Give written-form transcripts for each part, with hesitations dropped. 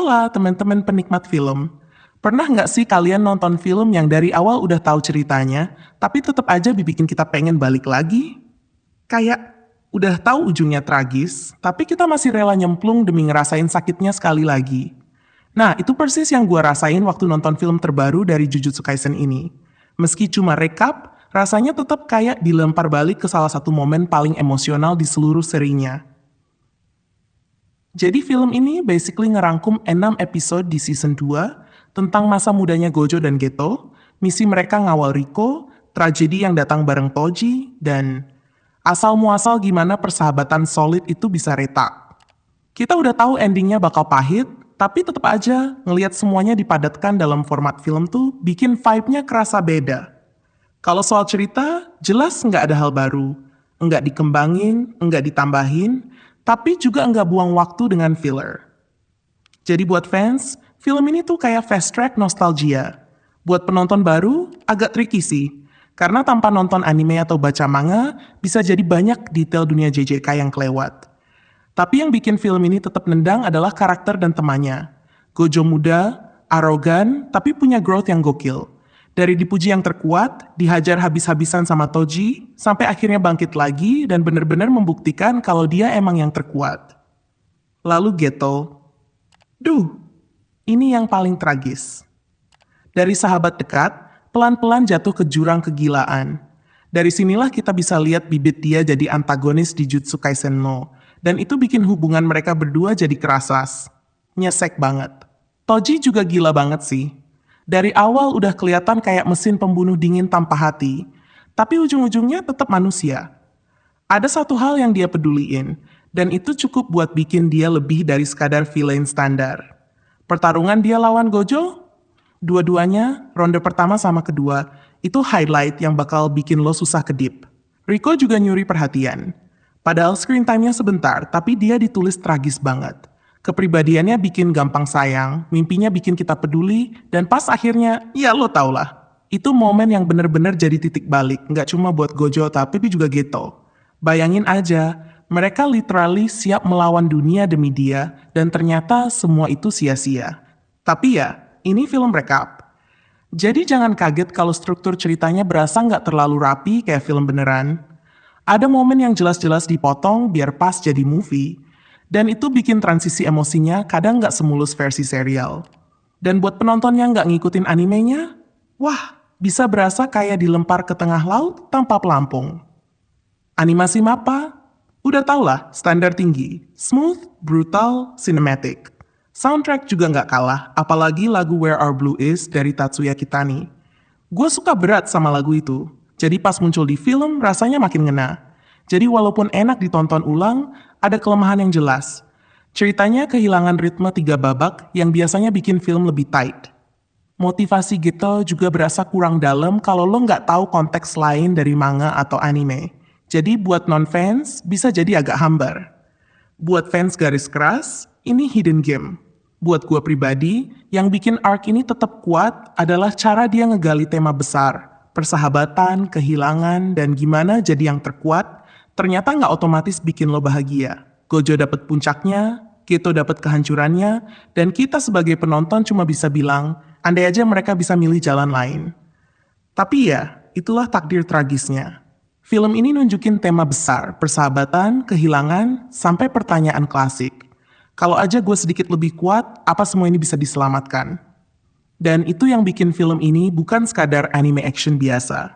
Hola teman-teman penikmat film. Pernah nggak sih kalian nonton film yang dari awal udah tahu ceritanya, tapi tetap aja bikin kita pengen balik lagi? Kayak udah tahu ujungnya tragis, tapi kita masih rela nyemplung demi ngerasain sakitnya sekali lagi. Nah, itu persis yang gua rasain waktu nonton film terbaru dari Jujutsu Kaisen ini. Meski cuma rekap, rasanya tetap kayak dilempar balik ke salah satu momen paling emosional di seluruh serinya. Jadi film ini basically ngerangkum 6 episode di season 2 tentang masa mudanya Gojo dan Geto, misi mereka ngawal Riko, tragedi yang datang bareng Toji, dan asal-muasal gimana persahabatan solid itu bisa retak. Kita udah tahu endingnya bakal pahit, tapi tetap aja ngelihat semuanya dipadatkan dalam format film tuh bikin vibe-nya kerasa beda. Kalau soal cerita, jelas nggak ada hal baru. Nggak dikembangin, nggak ditambahin, tapi juga nggak buang waktu dengan filler. Jadi buat fans, film ini tuh kayak fast track nostalgia. Buat penonton baru, agak tricky sih. Karena tanpa nonton anime atau baca manga, bisa jadi banyak detail dunia JJK yang kelewat. Tapi yang bikin film ini tetap nendang adalah karakter dan temannya. Gojo muda, arogan, tapi punya growth yang gokil. Dari dipuji yang terkuat, dihajar habis-habisan sama Toji, sampai akhirnya bangkit lagi dan benar-benar membuktikan kalau dia emang yang terkuat. Lalu Geto. Duh, ini yang paling tragis. Dari sahabat dekat, pelan-pelan jatuh ke jurang kegilaan. Dari sinilah kita bisa lihat bibit dia jadi antagonis di Jutsu Kaisen no. Dan itu bikin hubungan mereka berdua jadi kerasas. Nyesek banget. Toji juga gila banget sih. Dari awal udah kelihatan kayak mesin pembunuh dingin tanpa hati. Tapi ujung-ujungnya tetap manusia. Ada satu hal yang dia peduliin, dan itu cukup buat bikin dia lebih dari sekadar villain standar. Pertarungan dia lawan Gojo, dua-duanya, ronde pertama sama kedua, itu highlight yang bakal bikin lo susah kedip. Riko juga nyuri perhatian. Padahal screen time-nya sebentar, tapi dia ditulis tragis banget. Kepribadiannya bikin gampang sayang, mimpinya bikin kita peduli, dan pas akhirnya, ya lo tau lah. Itu momen yang bener-bener jadi titik balik, nggak cuma buat Gojo tapi juga Geto. Bayangin aja, mereka literally siap melawan dunia demi dia, dan ternyata semua itu sia-sia. Tapi ya, ini film rekap. Jadi jangan kaget kalau struktur ceritanya berasa nggak terlalu rapi kayak film beneran. Ada momen yang jelas-jelas dipotong biar pas jadi movie, dan itu bikin transisi emosinya kadang nggak semulus versi serial. Dan buat penonton yang nggak ngikutin animenya, wah, bisa berasa kayak dilempar ke tengah laut tanpa pelampung. Animasi MAPPA? Udah tau lah, standar tinggi. Smooth, brutal, cinematic. Soundtrack juga nggak kalah, apalagi lagu Where Our Blue Is dari Tatsuya Kitani. Gue suka berat sama lagu itu, jadi pas muncul di film rasanya makin ngena. Jadi walaupun enak ditonton ulang, ada kelemahan yang jelas. Ceritanya kehilangan ritme 3 babak yang biasanya bikin film lebih tight. Motivasi Geto juga berasa kurang dalam kalau lo nggak tahu konteks lain dari manga atau anime. Jadi buat non-fans bisa jadi agak hambar. Buat fans garis keras, ini hidden gem. Buat gue pribadi, yang bikin arc ini tetap kuat adalah cara dia ngegali tema besar. Persahabatan, kehilangan, dan gimana jadi yang terkuat, ternyata nggak otomatis bikin lo bahagia. Gojo dapet puncaknya, Geto dapet kehancurannya, dan kita sebagai penonton cuma bisa bilang, andai aja mereka bisa milih jalan lain. Tapi ya, itulah takdir tragisnya. Film ini nunjukin tema besar, persahabatan, kehilangan, sampai pertanyaan klasik. Kalau aja gue sedikit lebih kuat, apa semua ini bisa diselamatkan? Dan itu yang bikin film ini bukan sekadar anime action biasa.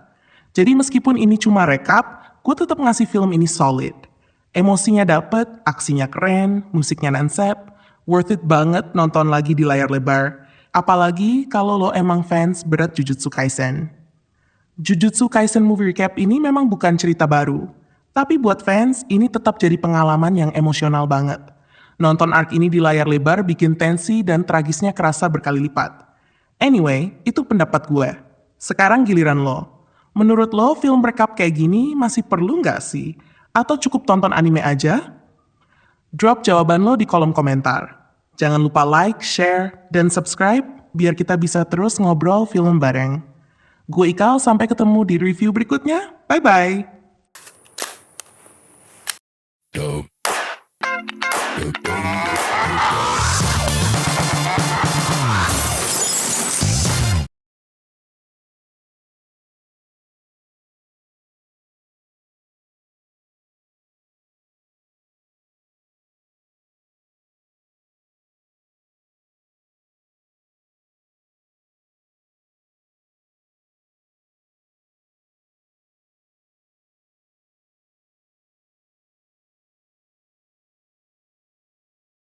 Jadi meskipun ini cuma rekap, gue tetap ngasih film ini solid. Emosinya dapet, aksinya keren, musiknya nansep, worth it banget nonton lagi di layar lebar. Apalagi kalau lo emang fans berat Jujutsu Kaisen. Jujutsu Kaisen Movie Recap ini memang bukan cerita baru. Tapi buat fans, ini tetap jadi pengalaman yang emosional banget. Nonton arc ini di layar lebar bikin tensi dan tragisnya kerasa berkali lipat. Anyway, itu pendapat gue. Sekarang giliran lo. Menurut lo, film rekap kayak gini masih perlu nggak sih? Atau cukup tonton anime aja? Drop jawaban lo di kolom komentar. Jangan lupa like, share, dan subscribe biar kita bisa terus ngobrol film bareng. Gue Ikal, sampai ketemu di review berikutnya. Bye-bye!